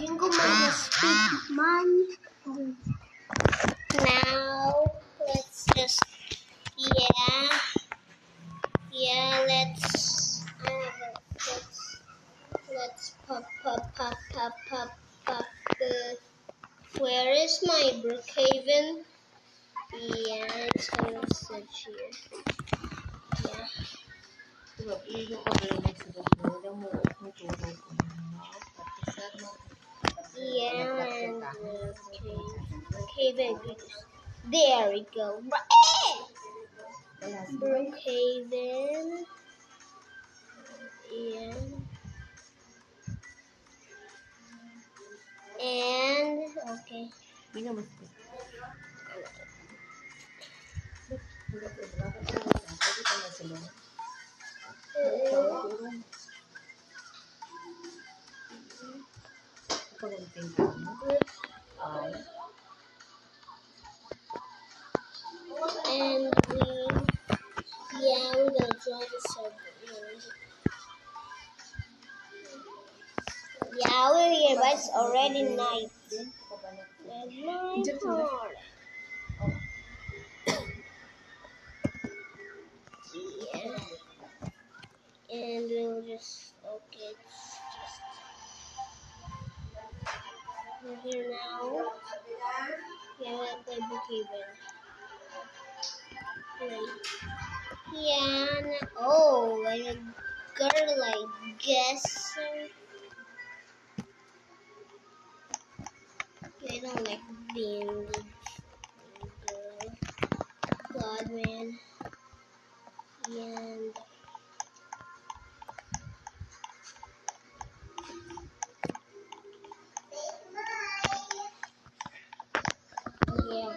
Yung speak man. Now let's just let's pop. Where is my Brookhaven? Yeah, it's gonna search here. Yeah. Yeah, and Brookhaven. There we go. Brookhaven. Yeah. And okay. And we're gonna join the server. Yeah, we're here, but it's already night. Yeah. And we'll just we're here now. Yeah, we'll play Brookhaven. Yeah, and a girl, I guess. I don't like being the girl. God, man. And yeah.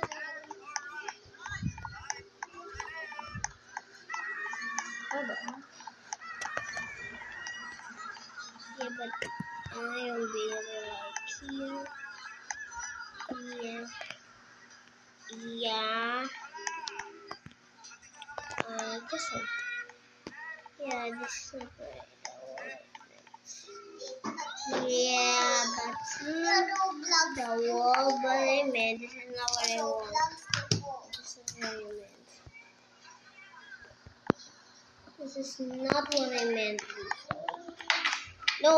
Yeah, but I'll be here. Yeah. This one. Yeah, this one. Yeah, that's not the wall, but I meant this is not what I want. This is what I meant. This is not what I meant. No.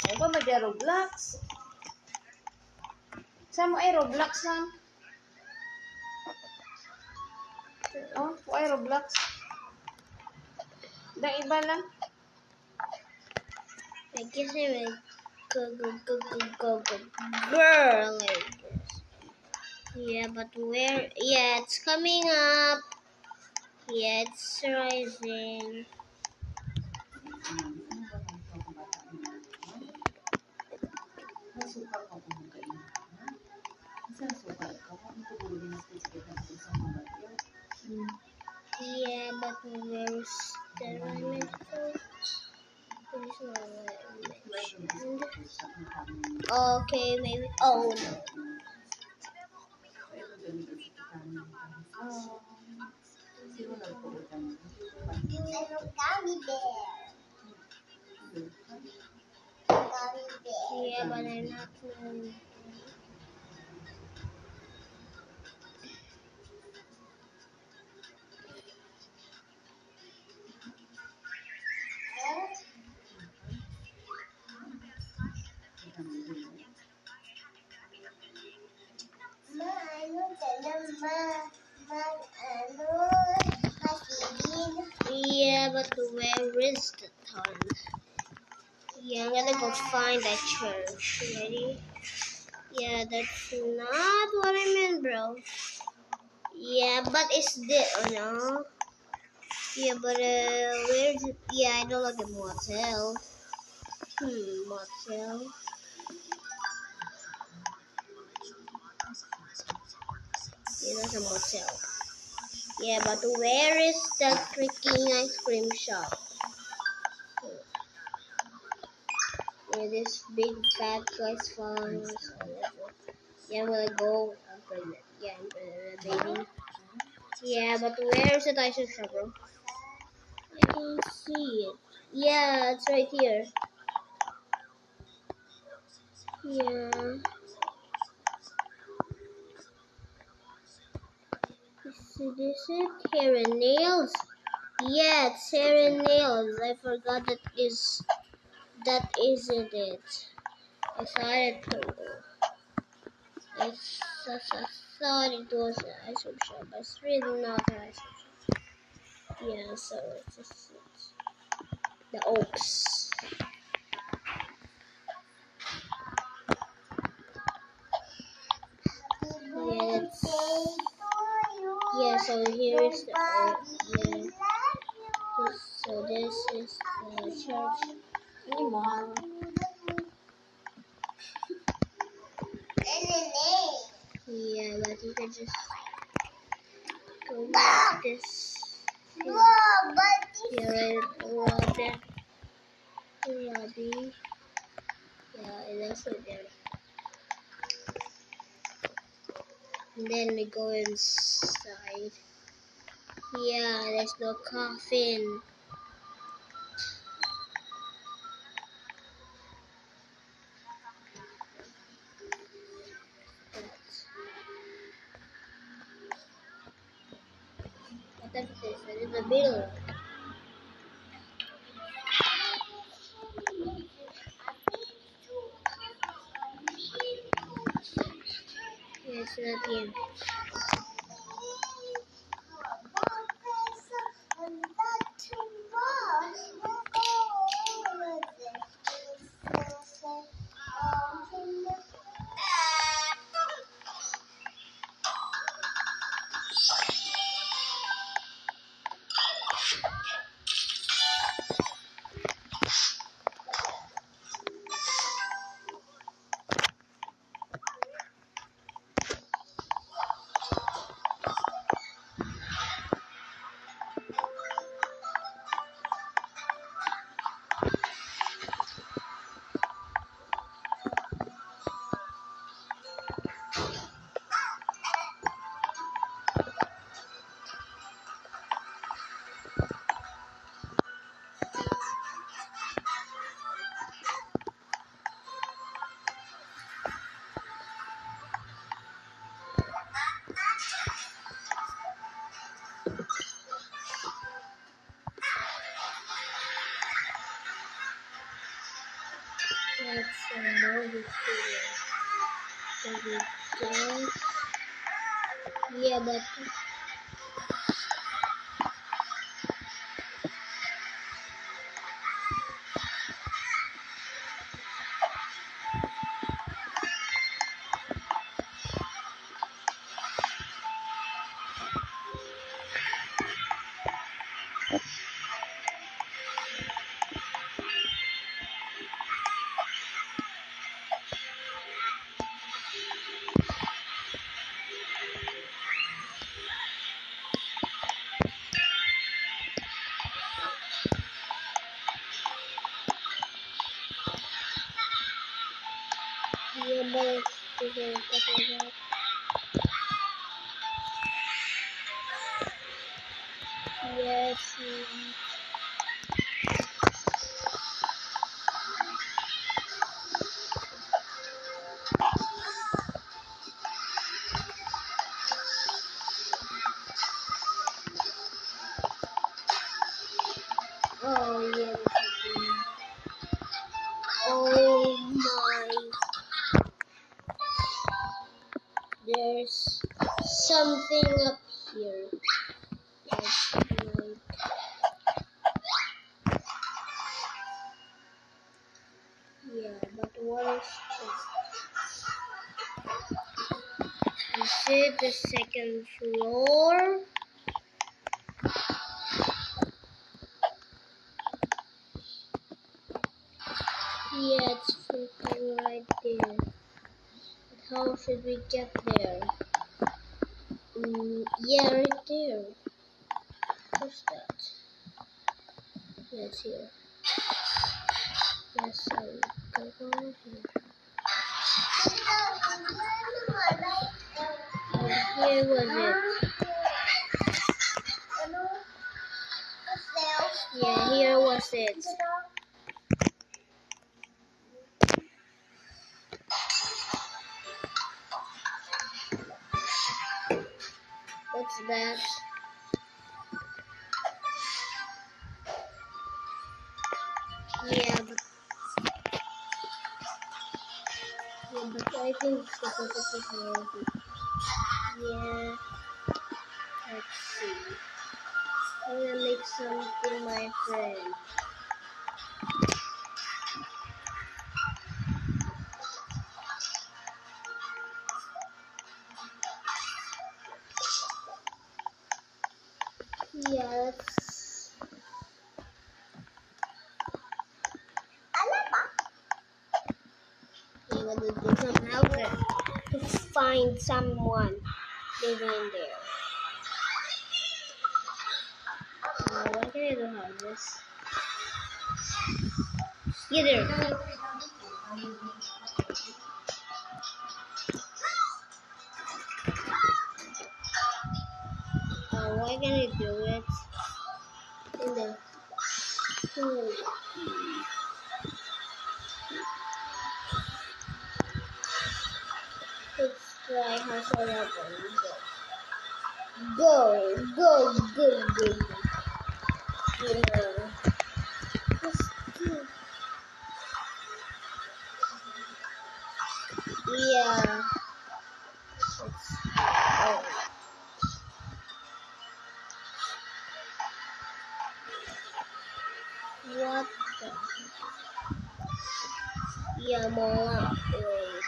Ano ba mag-Roblox? Saan mo ay Roblox lang? Oh, ay Roblox. Dang iba lang. I guess I will go girl like this. Yeah, but where? Yeah, it's coming up. Yeah, it's rising. Yeah, but where's the diamond? Okay, maybe. Oh no. Yeah, but I'm not knowing. Yeah, but where is the ton? Yeah, I'm gonna go find that church. Ready? Yeah, that's not what I meant, bro. Yeah, but it's this, no? Yeah, but where is it? Yeah, I don't like a motel. Motel. Yeah, that's a motel. Yeah, but where is the freaking ice cream shop? Yeah, this big fat guy's following us. Yeah, I'm gonna go. I'm pregnant. Yeah, I'm pregnant, baby. Yeah, but where is the ice cream shop, bro? I don't see it. Yeah, it's right here. Yeah. This it? Hair and nails? Yeah, it's hair and nails. I forgot that isn't it. I thought it I thought it was an ice cream shop, but it's really not an ice cream shop. Yeah, so it's just the Oaks. Yeah, yeah. So here is the yeah. So this is the church. Animal. Yeah, but you can just go like this. Yeah, right around there. Lobby. Yeah, it's also there. And then we go inside. Yeah, there's no coffin. What is this? It is a middle. Yeah, it's not here. That's a movie studio. Yeah, but yeah, but yes. Oh yeah. Oh my. There's something up here. That's like, yeah, but what is it the second floor? Yeah, it's freaking right there. But how should we get there? Yeah, right there. What's that? Yeah, it's here. Yes, I'll go over here. Here was it. Yeah, here was it. that. Yeah, but I think it's the perfect technology. Yeah, let's see. I'm gonna make something, my friend. Yeah, let's. I'm gonna do some help to find someone living in there. What can I do about this? Get there. Why can I do it in the pool? Let's try house 11. Go, go, go, go, go. Yeah. Yeah. Oh. What the? Yeah, Mola. Wait.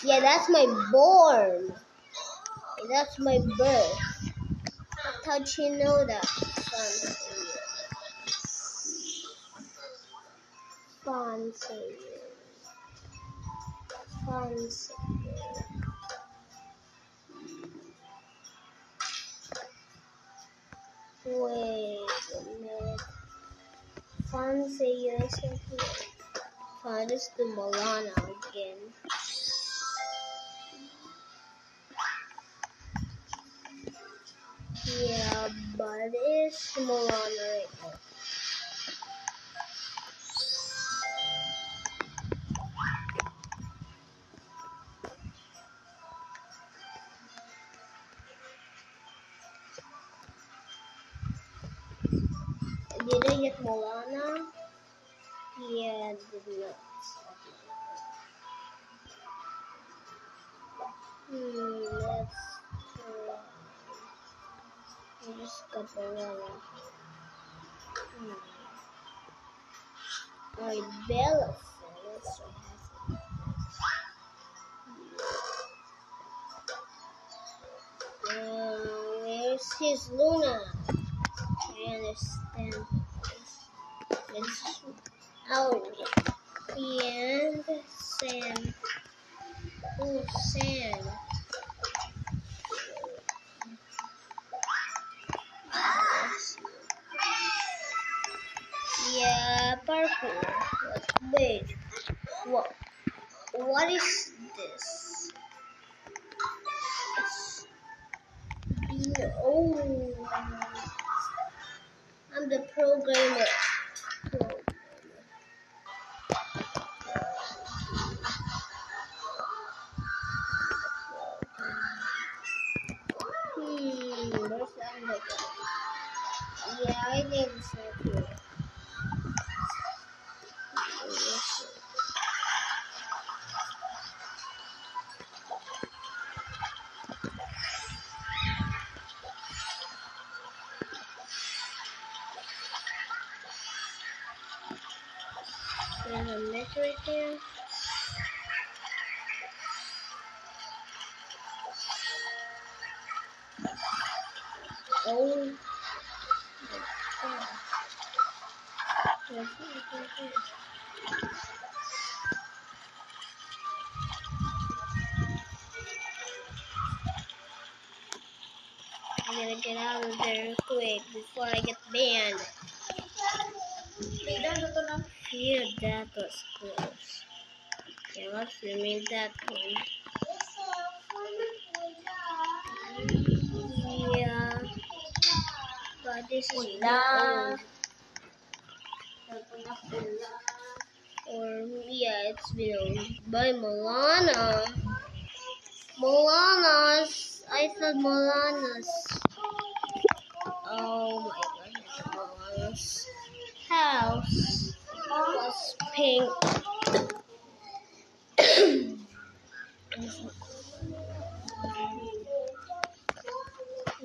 Yeah, that's my born. That's my birth. How'd she know that? Fancy. Fancy. Wait a minute. Fancy or something. Fine, it's the Milana again. Yeah, but it's Milana right now. Did I get Milana? Yeah, did not. Let's try. I just got Milana. Alright, Bella. Let's try. Where's his Luna? I understand. It's out. And Sam. Oh, Sam. Yeah, parkour. Wait. What? What is this? Oh, I'm the programmer. Where's that? Yeah, I think it's right here. There's a net right there. Oh. I'm gonna get out of there quick before I get banned. Yeah, that was close. Yeah, let's remain that one. Yeah, but this is old. Or yeah, it's been owned by Milana. Molanas. I thought Molanas. Oh my god, it's Molanas. House was pink.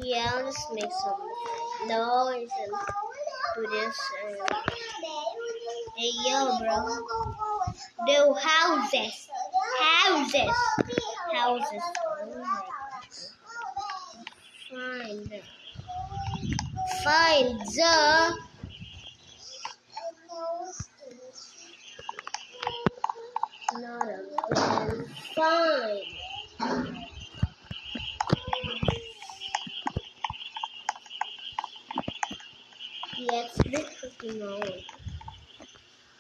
Yeah, I'll just make some. No, I said do this. Hey, yo, bro. Do houses. Houses. Houses. Oh my god. Find the. Not again. Find. Yeah, it's a bit freaking old.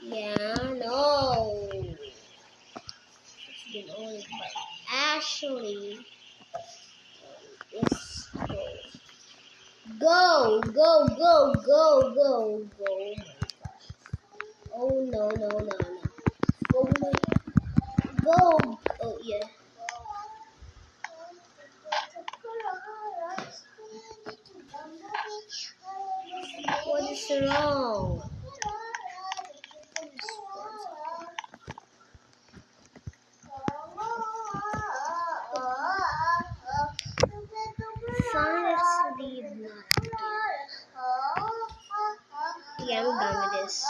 Yeah, no. It's been old, but actually, let's go. Go, go, go, go, go, go. Oh no, no, no, no. Go, go. Oh yeah. What is wrong? Finally, not again. Yeah, I'm done with this.